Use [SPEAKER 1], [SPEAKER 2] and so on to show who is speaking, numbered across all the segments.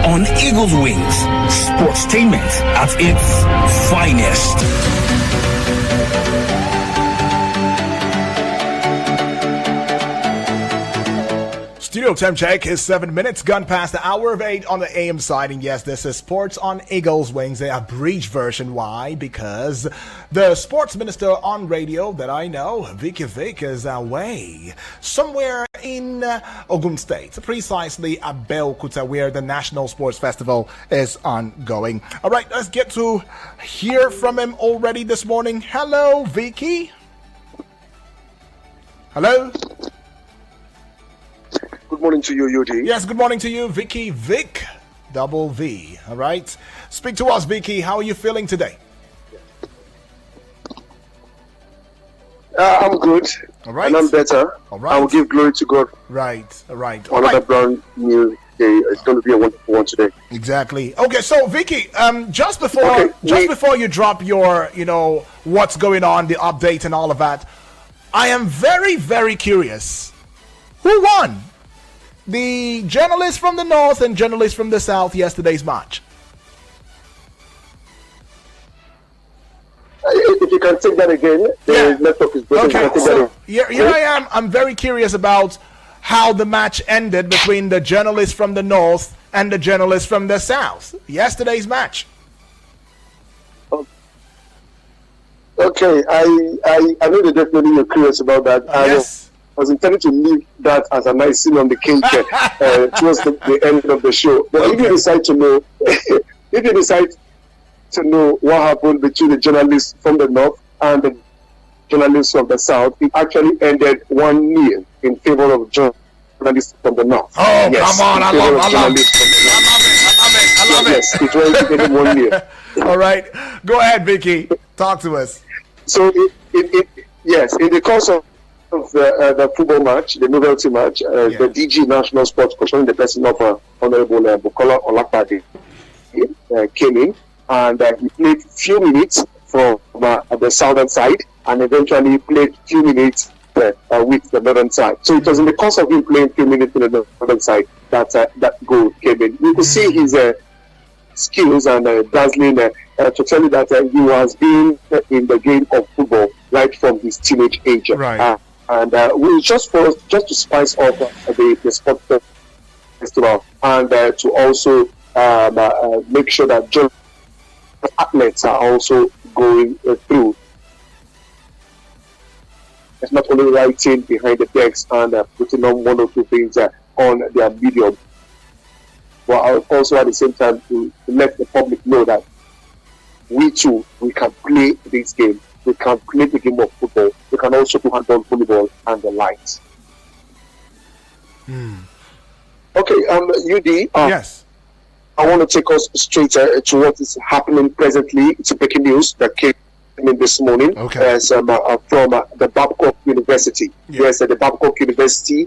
[SPEAKER 1] on Eagle's Wings, sportstainment at its finest.
[SPEAKER 2] Studio time check is 7 minutes, gone past the hour of 8 on the AM side. And yes, this is Sports on Eagle's Wings, the abridged version. Why? Because the sports minister on radio that I know, Vicky Vick, is away somewhere in Ogun State, precisely Abeokuta, where the National Sports Festival is ongoing. All right, let's get to hear from him already this morning. Hello, Vicky. Hello.
[SPEAKER 3] Good morning to you, Yudi.
[SPEAKER 2] Yes, good morning to you, Vicky Vick, double V. All right. Speak to us, Vicky. How are you feeling today?
[SPEAKER 3] I'm good.
[SPEAKER 2] All right.
[SPEAKER 3] And I'm better.
[SPEAKER 2] All right.
[SPEAKER 3] I will give glory to God.
[SPEAKER 2] Right. All right.
[SPEAKER 3] Another brand new day. It's going to be a wonderful one today.
[SPEAKER 2] Exactly. Okay, so Vicky, just before you drop your, what's going on, the update and all of that, I am very, very curious. Who won? The journalists from the north and journalists from the south yesterday's match.
[SPEAKER 3] If you can take that again, the network is broken.
[SPEAKER 2] Okay, so here I am. I'm very curious about how the match ended between the journalists from the north and the journalists from the south. Yesterday's match.
[SPEAKER 3] Okay, I know that definitely you're curious about that.
[SPEAKER 2] Yes.
[SPEAKER 3] I was intending to leave that as a nice scene on the cake towards the end of the show. But if you decide to know, what happened between the journalists from the north and the journalists from the south, it actually ended 1-0 in favor of journalists from the north.
[SPEAKER 2] Oh, yes, come on! I love it.
[SPEAKER 3] Yes, it was 1-0.
[SPEAKER 2] All right, go ahead, Vicky. Talk to us.
[SPEAKER 3] So, in the course of the football match, the novelty match, the DG National Sports Commission, the person of Honorable Bukola Olakpade, came in and he played few minutes from the southern side and eventually played few minutes with the northern side. So it was in the course of him playing few minutes with the northern side that that goal came in. You could see his skills and dazzling to tell you that he has been in the game of football right from his teenage age.
[SPEAKER 2] Right.
[SPEAKER 3] And we just to spice up the sport festival and to also make sure that athletes are also going through. It's not only writing behind the decks and putting on one or two things on their medium, but also at the same time to let the public know that we too, we can play this game. We can play the game of football. We can also do handball, volleyball, and the likes. Okay, UD.
[SPEAKER 2] Yes.
[SPEAKER 3] I want to take us straight to what is happening presently. It's a breaking news that came in this morning.
[SPEAKER 2] Okay.
[SPEAKER 3] From the Babcock University.
[SPEAKER 2] Yeah.
[SPEAKER 3] Yes, the Babcock University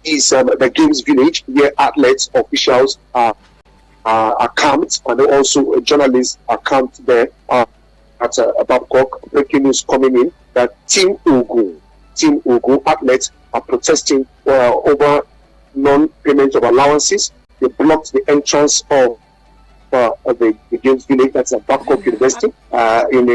[SPEAKER 3] is the games village where athletes, officials are camped, and also journalists are camped there. At Babcock, breaking news coming in that Team Ugu athletes are protesting over non-payment of allowances. They blocked the entrance of the games village, that's at Babcock University, in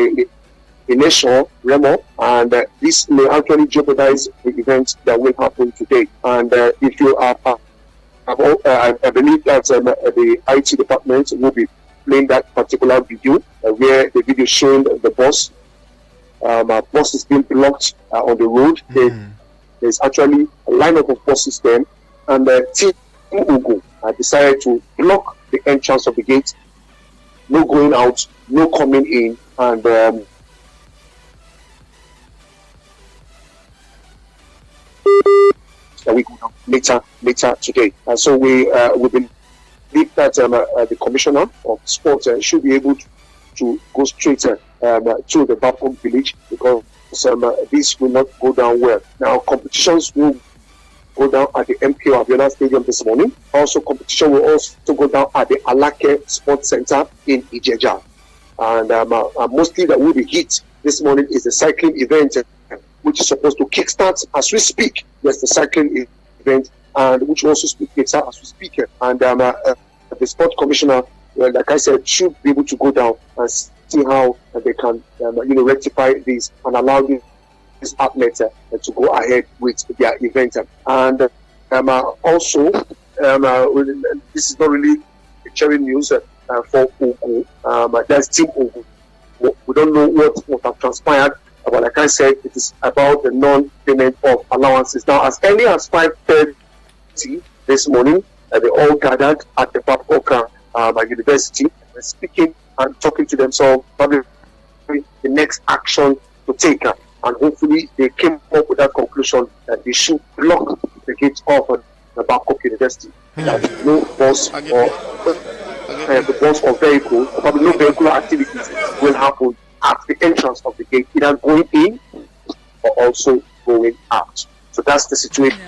[SPEAKER 3] Nation Remo, and this may actually jeopardize the event that will happen today. And if you are, I believe that the IT department will be playing that particular video, where the video showing the bus is being blocked on the road. There's actually a lineup of buses there, and Team Ugu decided to block the entrance of the gate. No going out, no coming in, and we go down later today. So we believe that the commissioner of sport should be able to go straight to the Babcock village, because this will not go down well. Now, competitions will go down at the MPO Abiola Stadium this morning. Also, competition will also go down at the Alake Sports Center in Ijeja. And mostly that will be hit this morning is the cycling event, which is supposed to kickstart as we speak. Yes, the cycling event, and which also speaks as we speak. And the sport commissioner, like I said, should be able to go down and see how they can, rectify this and allow these athletes to go ahead with their event. And also, this is not really sharing news for Ogun. There's Team Ogun. We don't know what have transpired, but like I said, it is about the non-payment of allowances. Now, as early as 5:30 this morning, they all gathered at the Babcock University, speaking and talking to themselves, probably the next action to take. And hopefully they came up with that conclusion that they should block the gates of the Babcock University. That no bus or the bus or vehicle, probably no vehicular activities will happen at the entrance of the gate, either going in or also going out. So that's the situation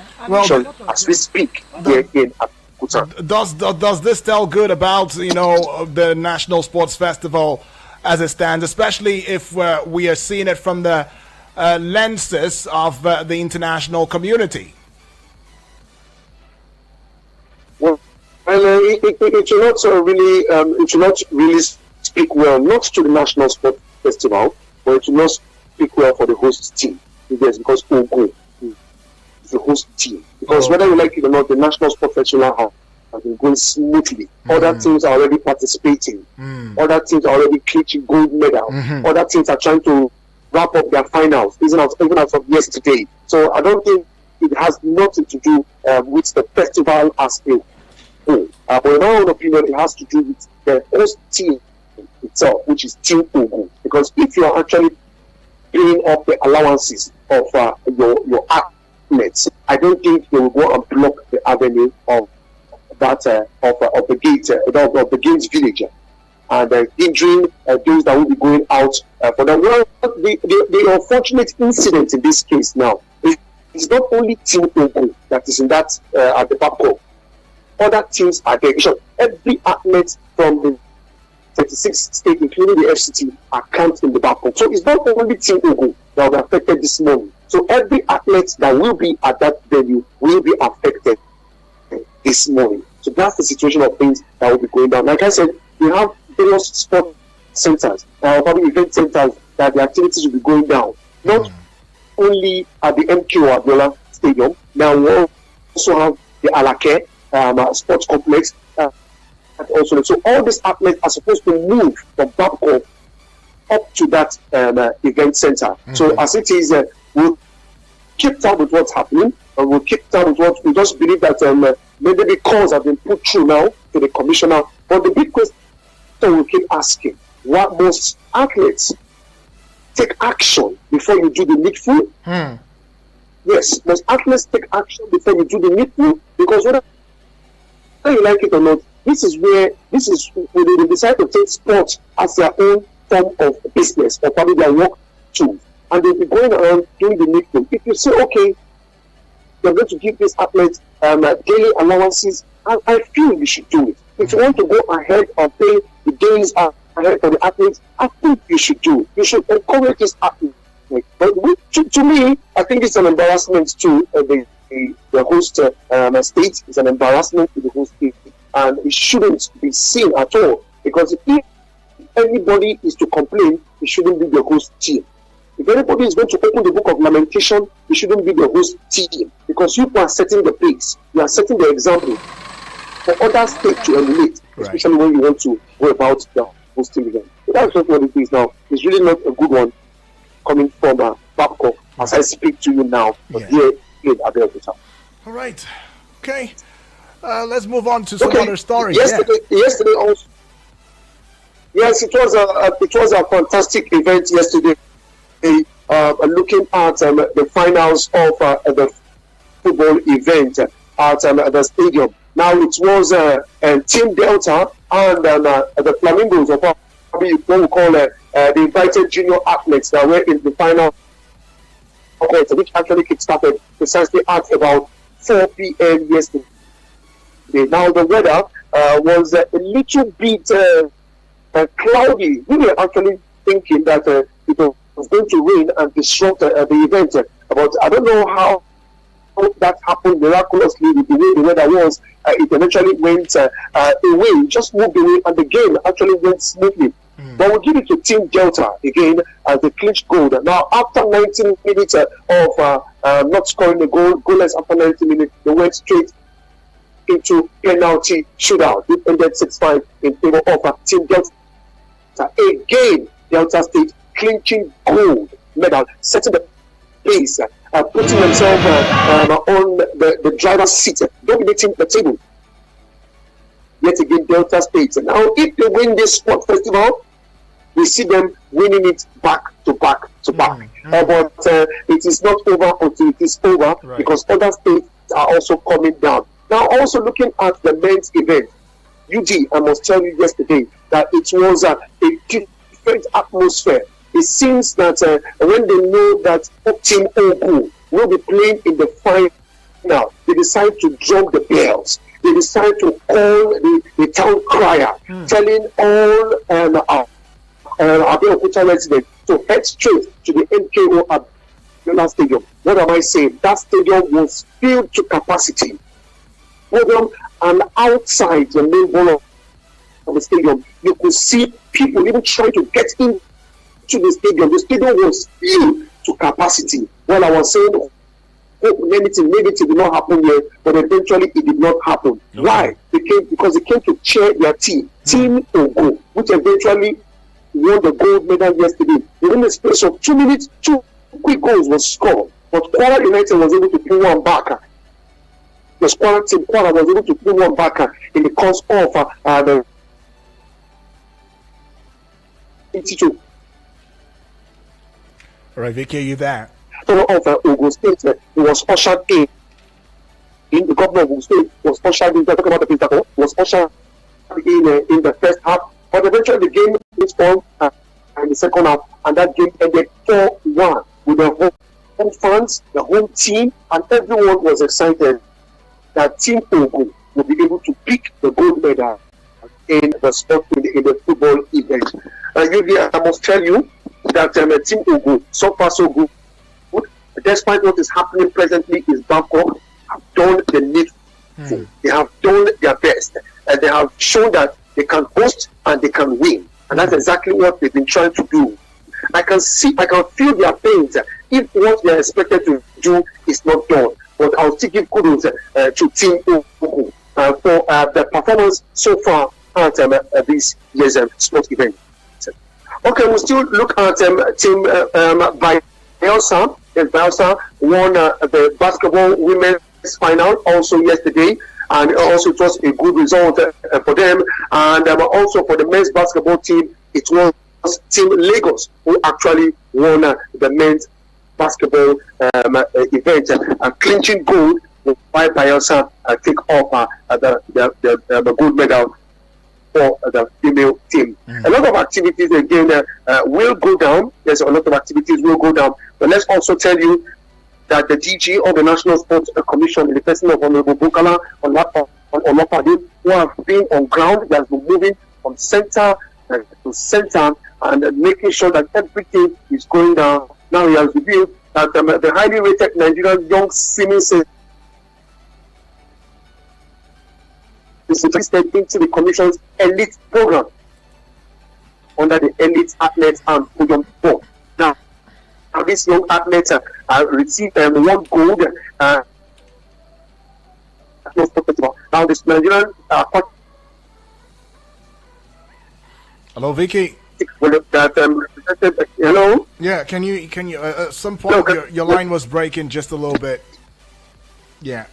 [SPEAKER 3] as we speak here in Abuja.
[SPEAKER 2] Does this tell good about the National Sports Festival as it stands, especially if we are seeing it from the lenses of the international community?
[SPEAKER 3] Well, it should not really speak well, not to the National Sports Festival, but it should not speak well for the host team. Yes, because Ogun is the host team. Because whether you like it or not, the National Sports Festival has been going smoothly. Other teams are already participating. Other teams are already clinching gold medal. Other teams are trying to wrap up their finals, even as of yesterday. So I don't think it has nothing to do with the festival as a whole. But in my own opinion, it has to do with the host team itself, which is Team Ogun. Because if you are actually paying up the allowances of your athletes, I don't think they will go and block the avenue of that of the gate of the games village and hindering those that will be going out for them. Well, the unfortunate incident in this case now is not only Team Ogun that is in that at the Babcock. Other teams are there. Every athlete from the 36 states, including the FCT, are camped in the Babcock. So it's not only Team Ogun that will be affected this morning. So every athlete that will be at that venue will be affected this morning. So that's the situation of things that will be going down. Like I said, we have various sport centers, probably event centers that the activities will be going down. Not only at the MQ Abiola Stadium. Now we also have the Alake sports complex. Also, so all these athletes are supposed to move from Babcock up to that event center. So as it is, we'll keep tab with what's happening, and we'll keep tab with what we just believe that maybe the calls have been put through now to the commissioner. But the big question we keep asking: what most athletes take action before you do the needful? Yes, most athletes take action before you do the needful, because whether you like it or not, this is when they decide to take sports as their own form of business or probably their work too, and they'll be going around doing the needful. If you say, okay, you're going to give these athletes daily allowances, I feel you should do it. If you want to go ahead and pay the days ahead for the athletes, I think you should do it. You should encourage this athlete. But to me, I think it's an embarrassment to the host state. It's an embarrassment to the host state, and it shouldn't be seen at all. Because if anybody is to complain, it shouldn't be the host team. If anybody is going to open the book of lamentation, it shouldn't be the host team, because you are setting the pace, you are setting the example for other states to emulate, especially when you want to go about the hosting event. So that's just what it is now. It's really not a good one coming from Babcock as I speak to you now, but here in Abeokuta.
[SPEAKER 2] All right. Okay. Let's move on to some other stories.
[SPEAKER 3] Yesterday also. Yes, it was a fantastic event yesterday. Looking at the finals of the football event at the stadium. Now it was Team Delta and the Flamingos, or probably what we call the invited junior athletes that were in the final, which actually kick-started precisely at about 4 p.m. yesterday. Now the weather was a little bit cloudy. We were actually thinking that it was going to rain and disrupt the event. But I don't know how that happened miraculously with the way the weather was. It eventually went away, just moved away, and the game actually went smoothly. But we'll give it to Team Delta again as they clinched gold. Now, after 19 minutes of not scoring a goal, goalless after 90 minutes, they went straight into penalty shootout. It ended 6-5 in favor of Team Delta. Again, Delta State clinching gold medal, setting the pace, putting themselves on the driver's seat, dominating the table. Yet again, Delta State. Now, if they win this sport festival, we see them winning it back to back to back. But it is not over until it is over, right, because other states are also coming down. Now, also looking at the men's event, UD, I must tell you yesterday that it was a different atmosphere. It seems that when they know that Team Ogu will be playing in the final, they decide to drum the bells. They decide to call the town crier, telling all Abeokuta residents to head straight to the MKO Abiola Stadium. What am I saying? That stadium was filled to capacity. And outside the main wall of the stadium, you could see people even trying to get into the stadium. The stadium was filled to capacity. Well, I was saying, maybe it did not happen here, but eventually it did not happen. Okay. Why? Because they came to cheer their team, Team Ogo, which eventually won the gold medal yesterday. Within the space of 2 minutes, 2 quick goals were scored. But Kwara United was able to pull one back. The Kwara team, Kwara was able to pull one back in the course of the 82.
[SPEAKER 2] All right, Vicky, are you there?
[SPEAKER 3] Of Ogun State, it was ushered in. The governor of Ogun State was ushered in. Talking about the Pintaco, was ushered in the first half. But eventually the game was on in the second half, and that game ended 4-1 with the home fans, the home team, and everyone was excited that Team Ogun will be able to pick the gold medal in the sport in the football event. I must tell you that Team Ogun, so far so good. Despite what is happening presently, is Bangkok have done the needful. They have done their best, and they have shown that they can host and they can win, and that's exactly what they've been trying to do. I can feel their pains if what they are expected to do is not done. But I'll still give kudos to Team Ogun for the performance so far at this year's sports event. Okay, we'll still look at Team Bayelsa. Bayelsa won the basketball women's final also yesterday, and also it was a good result for them. And also for the men's basketball team, it was Team Lagos who actually won the men's basketball event, clinching gold while Bayelsa take off the gold medal for the female team. A lot of activities again will go down. There's a lot of activities will go down. But let's also tell you that the DG of the National Sports Commission, in the person of Honorable Bukala Olopade, who have been on ground, they have been moving from center to center and making sure that everything is going down. Now he has revealed that the highly rated Nigerian young swimming is interested into the Commission's elite program under the Elite Athletes and Podium Board. Now these young athletes received one gold. Now this Nigerian
[SPEAKER 2] hello, Vicky.
[SPEAKER 3] Hello.
[SPEAKER 2] Yeah, can you? At some point, your line was breaking just a little bit. Yeah.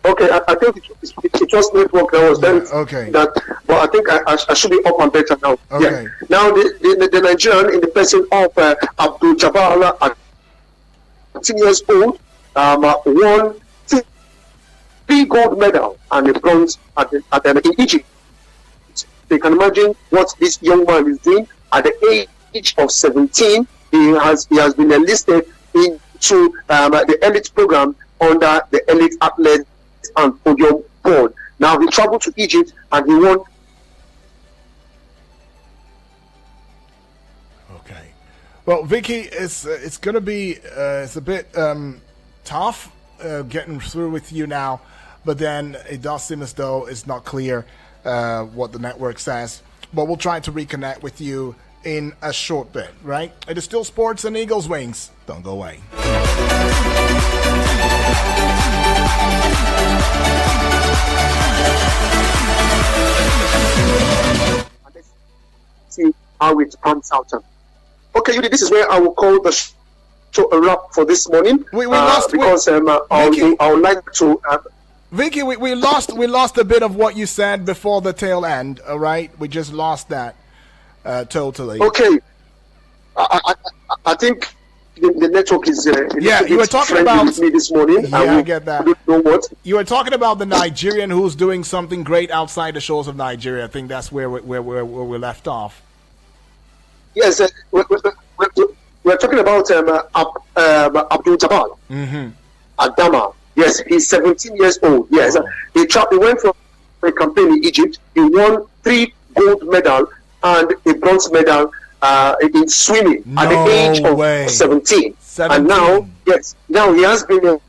[SPEAKER 3] Okay, I think it was network that was then.
[SPEAKER 2] Okay.
[SPEAKER 3] But I think I should be up and better now.
[SPEAKER 2] Okay.
[SPEAKER 3] Yeah. Now the Nigerian, in the person of Abdul Jabbar, at 10 years old, won 3 gold medal and a bronze in Egypt. You can imagine what this young man is doing at the age of 17. He has been enlisted into the elite program under the Elite Athletes and Podium Board. Now he traveled to Egypt and he won.
[SPEAKER 2] Okay. Well, Vicky, it's going to be it's a bit tough getting through with you now, but then it does seem as though it's not clear what the network says. But we'll try to reconnect with you in a short bit, right? It is still Sports and Eagles Wings. Don't go away.
[SPEAKER 3] Let's see how it pans out. Okay, Yudi, this is where I will call the show a wrap for this morning.
[SPEAKER 2] We lost
[SPEAKER 3] because I would like to.
[SPEAKER 2] Vicky, we lost a bit of what you said before the tail end. All right, we just lost that totally.
[SPEAKER 3] Okay, I think the network is.
[SPEAKER 2] You were talking about
[SPEAKER 3] with me this morning.
[SPEAKER 2] Yeah, I get that.
[SPEAKER 3] Don't know what
[SPEAKER 2] you were talking about, the Nigerian who's doing something great outside the shores of Nigeria. I think that's where we left off.
[SPEAKER 3] Yes, we're talking about Abdul Jabbar Adama. Yes, he's 17 years old. Yes, he went from a campaign in Egypt. He won 3 gold medals and a bronze medal in swimming at the age of 17. And now, he has been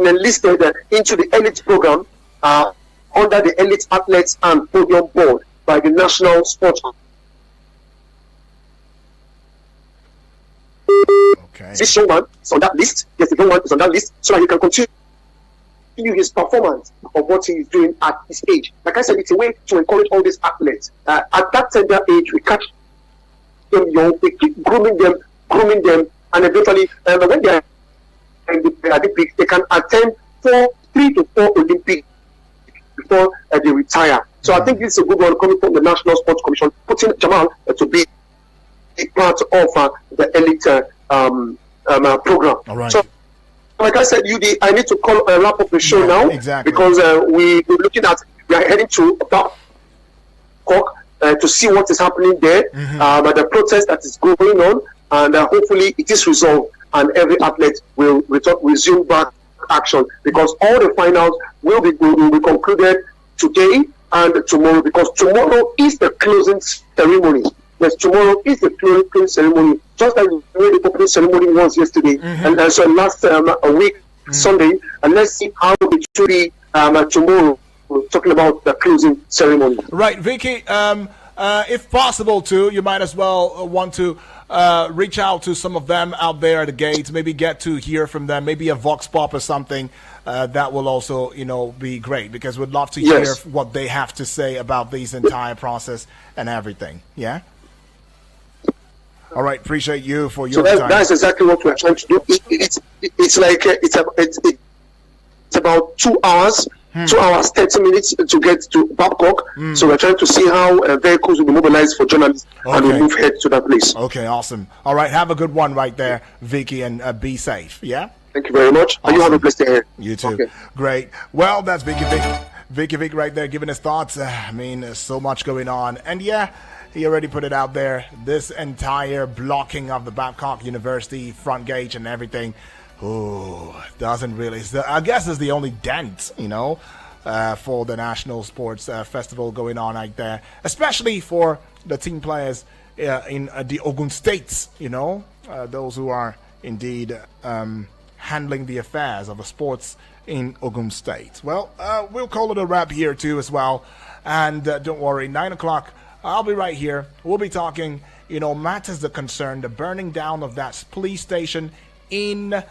[SPEAKER 3] enlisted into the elite program under the Elite Athletes and Podium Board by the National Sports.
[SPEAKER 2] Okay.
[SPEAKER 3] This young man is on that list. Yes, the young man is on that list, so that he can continue his performance of what he is doing at his age. Like I said, it's a way to encourage all these athletes. At that tender age, we catch them young, we keep grooming them, and eventually, when they are in the Olympics, they can attend 3 to 4 Olympics before they retire. So I think this is a good one coming from the National Sports Commission, putting Jamal to be a part of the elite program.
[SPEAKER 2] All right.
[SPEAKER 3] So, like I said, I need to wrap up the show now.
[SPEAKER 2] Exactly.
[SPEAKER 3] Because we are heading to Bangkok to see what is happening there, the protest that is going on, and hopefully it is resolved and every athlete will resume back action, because all the finals will be concluded today and tomorrow, because tomorrow is the closing ceremony. Yes, tomorrow is the closing ceremony, just like the way the opening ceremony was yesterday. And so last week, Sunday, and let's see how it will be tomorrow. We're talking about the closing ceremony.
[SPEAKER 2] Right, Vicky, if possible too, you might as well want to reach out to some of them out there at the gates, maybe get to hear from them, maybe a vox pop or something. That will also, be great, because we'd love to hear what they have to say about this entire process and everything. Yeah? All right, appreciate you for your time.
[SPEAKER 3] That's exactly what we're trying to do. It's about 2 hours, 2 hours 30 minutes to get to Babcock. So we're trying to see how vehicles will be mobilized for journalists, and we'll move ahead to that place.
[SPEAKER 2] Okay, awesome. All right, have a good one right there, Vicky, and be safe. Yeah.
[SPEAKER 3] Thank you very much.
[SPEAKER 2] Awesome.
[SPEAKER 3] And you have a blessed day.
[SPEAKER 2] You too.
[SPEAKER 3] Okay.
[SPEAKER 2] Great. Well, that's Vicky Vick right there giving his thoughts. There's so much going on, and he already put it out there. This entire blocking of the Babcock University front gate and everything, doesn't really. I guess is the only dent, for the National Sports Festival going on right there, especially for the team players in the Ogun states. Those who are indeed handling the affairs of the sports in Ogun State. Well, we'll call it a wrap here too as well, and don't worry, 9 o'clock. I'll be right here. We'll be talking, matters that concern the burning down of that police station in, the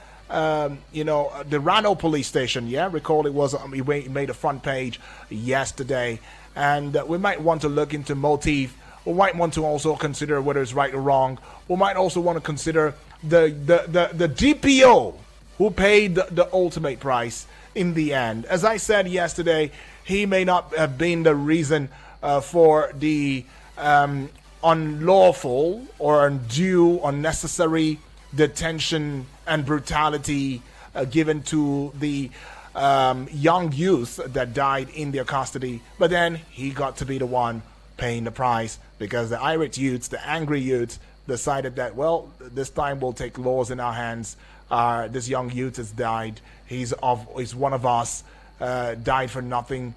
[SPEAKER 2] Rano police station. Yeah, recall it was, we made a front page yesterday. And we might want to look into motive. We might want to also consider whether it's right or wrong. We might also want to consider the DPO who paid the ultimate price in the end. As I said yesterday, he may not have been the reason for the unlawful or undue, unnecessary detention and brutality given to the young youth that died in their custody. But then he got to be the one paying the price, because the irate youths, the angry youths, decided that, well, this time we'll take laws in our hands. This young youth has died. He's one of us, died for nothing,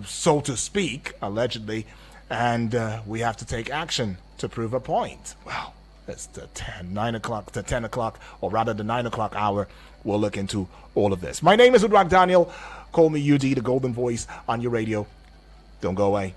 [SPEAKER 2] so to speak, allegedly, and we have to take action to prove a point. Well, It's the 9 o'clock to 10 o'clock, or rather the 9 o'clock hour. We'll look into all of this. My name is Udrak Daniel. Call me UD, the golden voice on your radio. Don't go away.